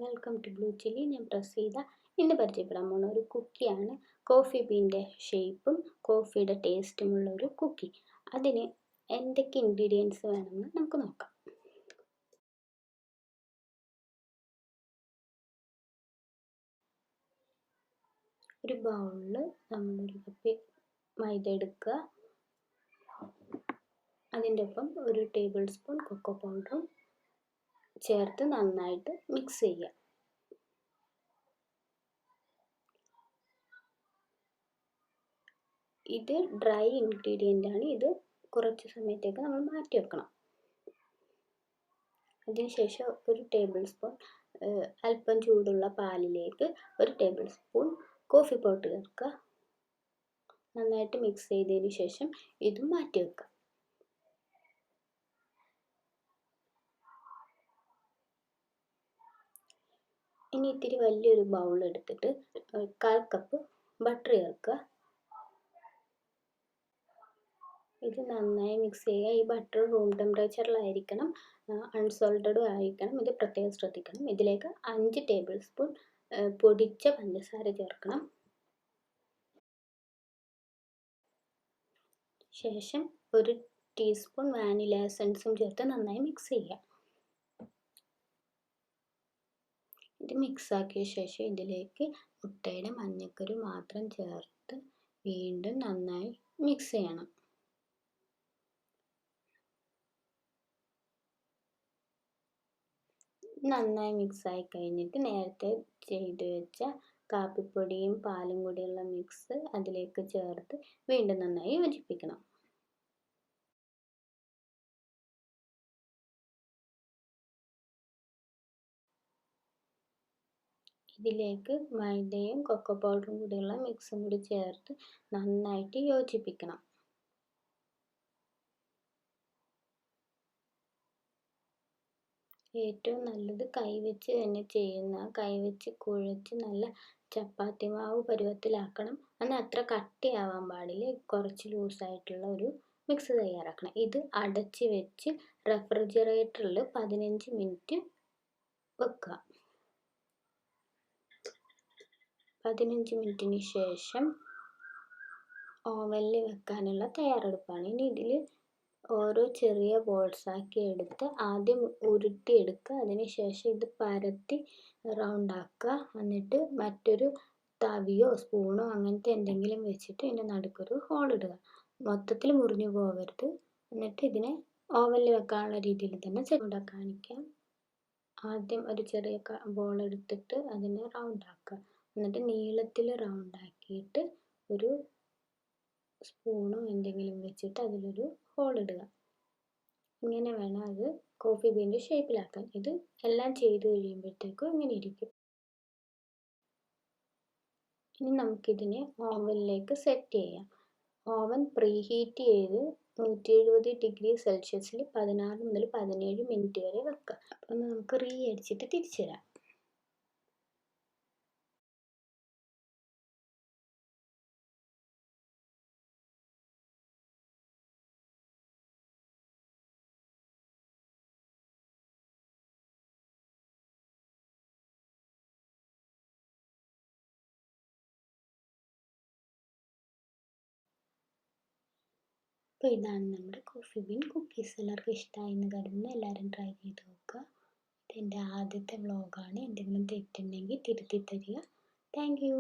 Welcome to blue chilli. ഞാൻ പ്രസീത. ഇന്ന് പരിചയപ്പെടാൻ പോകുന്ന ഒരു കുക്കിയാണ്. കോഫി ബീൻ്റെ ഷേപ്പും കോഫിയുടെ ടേസ്റ്റുമുള്ള ഒരു കുക്കി. അതിന് എന്തൊക്കെ ഇൻഗ്രീഡിയൻസ് വേണമെന്ന് നമുക്ക് നോക്കാം. ഒരു ബൗളിൽ നമ്മളൊരു കപ്പ് മൈദ എടുക്കുക. അതിൻ്റെ ഒപ്പം ഒരു ടേബിൾ സ്പൂൺ കൊക്കോ പൗഡറും ചേർത്ത് നന്നായിട്ട് മിക്സ് ചെയ്യുക. ഇത് ഡ്രൈ ഇൻഗ്രീഡിയൻ്റ് ആണ്. ഇത് കുറച്ച് സമയത്തേക്ക് നമ്മൾ മാറ്റി വെക്കണം. അതിനുശേഷം ഒരു ടേബിൾ സ്പൂൺ അല്പം ചൂടുള്ള പാലിലേക്ക് ഒരു ടേബിൾ സ്പൂൺ കോഫി പൗഡർ ചേർക്കുക. നന്നായിട്ട് മിക്സ് ചെയ്തതിന് ശേഷം ഇതും മാറ്റി വെക്കുക. ഇനി ഇത്തിരി വലിയൊരു ബൗൾ എടുത്തിട്ട് 1/4 കപ്പ് ബട്ടർ ചേർക്കുക. ഇത് നന്നായി മിക്സ് ചെയ്യുക. ഈ ബട്ടർ റൂം ടെമ്പറേച്ചറിലായിരിക്കണം, അൺസോൾട്ടഡും ആയിരിക്കണം. ഇത് പ്രത്യേകം ശ്രദ്ധിക്കണം. ഇതിലേക്ക് 5 ടേബിൾ സ്പൂൺ പൊടിച്ച പഞ്ചസാര ചേർക്കണം. ശേഷം ഒരു ടീസ്പൂൺ വാനില എസൻസും ചേർത്ത് നന്നായി മിക്സ് ചെയ്യുക. ഇത് മിക്സാക്കിയ ശേഷം ഇതിലേക്ക് മുട്ടയുടെ മഞ്ഞക്കരു മാത്രം ചേർത്ത് വീണ്ടും നന്നായി മിക്സ് ചെയ്യണം. നന്നായി മിക്സായി കഴിഞ്ഞിട്ട് നേരത്തെ ചെയ്ത് വെച്ച കാപ്പിപ്പൊടിയും പാലും കൂടിയുള്ള മിക്സ് അതിലേക്ക് ചേർത്ത് വീണ്ടും നന്നായി യോജിപ്പിക്കണം. ഇതിലേക്ക് മൈദയും കൊക്കോ പൗഡറും കൂടിയുള്ള മിക്സും കൂടി ചേർത്ത് നന്നായിട്ട് യോജിപ്പിക്കണം. ഏറ്റവും നല്ലത് കൈവച്ച് തന്നെ ചെയ്യുന്ന, കൈവച്ച് കുഴച്ച് നല്ല ചപ്പാത്തി മാവ് പരുവത്തിലാക്കണം. എന്നാൽ അത്ര കട്ടിയാവാൻ പാടില്ല. കുറച്ച് ലൂസായിട്ടുള്ള ഒരു മിക്സ് തയ്യാറാക്കണം. ഇത് അടച്ച് വെച്ച് റെഫ്രിജറേറ്ററിൽ 15 മിനിറ്റ് വെക്കുക. 15 മിനിറ്റിന് ശേഷം ഓവനിൽ വെക്കാനുള്ള തയ്യാറെടുപ്പാണ്. ഇനി ഇതിൽ ഓരോ ചെറിയ ബോൾസാക്കി എടുത്ത് ആദ്യം ഉരുട്ടിയെടുക്കുക. അതിനുശേഷം ഇത് പരത്തി റൗണ്ടാക്കുക. എന്നിട്ട് മറ്റൊരു തവിയോ സ്പൂണോ അങ്ങനത്തെ എന്തെങ്കിലും വെച്ചിട്ട് ഇതിൻ്റെ നടുക്കൊരു ഹോൾ ഇടുക. മൊത്തത്തിൽ മുറിഞ്ഞു പോകരുത്. എന്നിട്ട് ഇതിനെ ഓവനിൽ വെക്കാനുള്ള രീതിയിൽ തന്നെ സെറ്റ് കാണിക്കാം. ആദ്യം ഒരു ചെറിയ ബോൾ എടുത്തിട്ട് അതിനെ റൗണ്ടാക്കുക. എന്നിട്ട് നീളത്തിൽ റൗണ്ടാക്കിയിട്ട് ഒരു സ്പൂണോ എന്തെങ്കിലും വെച്ചിട്ട് അതിലൊരു ഹോൾ ഇടുക. ഇങ്ങനെ വേണം അത് കോഫി ബീൻ്റെ ഷേപ്പിലാക്കാൻ. ഇത് എല്ലാം ചെയ്ത് കഴിയുമ്പോഴത്തേക്കും ഇങ്ങനെ ഇരിക്കും. ഇനി നമുക്കിതിനെ ഓവനിലേക്ക് സെറ്റ് ചെയ്യാം. ഓവൻ പ്രീഹീറ്റ് ചെയ്ത് 170 ഡിഗ്രി സെൽഷ്യസിൽ 16 മുതൽ 17 മിനിറ്റ് വരെ വെക്കുക. അപ്പം നമുക്ക് അടിച്ചിട്ട് തിരിച്ചു തരാം. അപ്പോൾ ഇതാണ് നമ്മുടെ കോഫി ബീൻ കുക്കീസ്. എല്ലാവർക്കും ഇഷ്ടമായി എന്ന് കരുതുന്നു. എല്ലാവരും ട്രൈ ചെയ്ത് നോക്കുക. ഇതെൻ്റെ ആദ്യത്തെ വ്ളോഗാണ്. എന്തെങ്കിലും തെറ്റുണ്ടെങ്കിൽ തിരുത്തി തരിക. Thank you.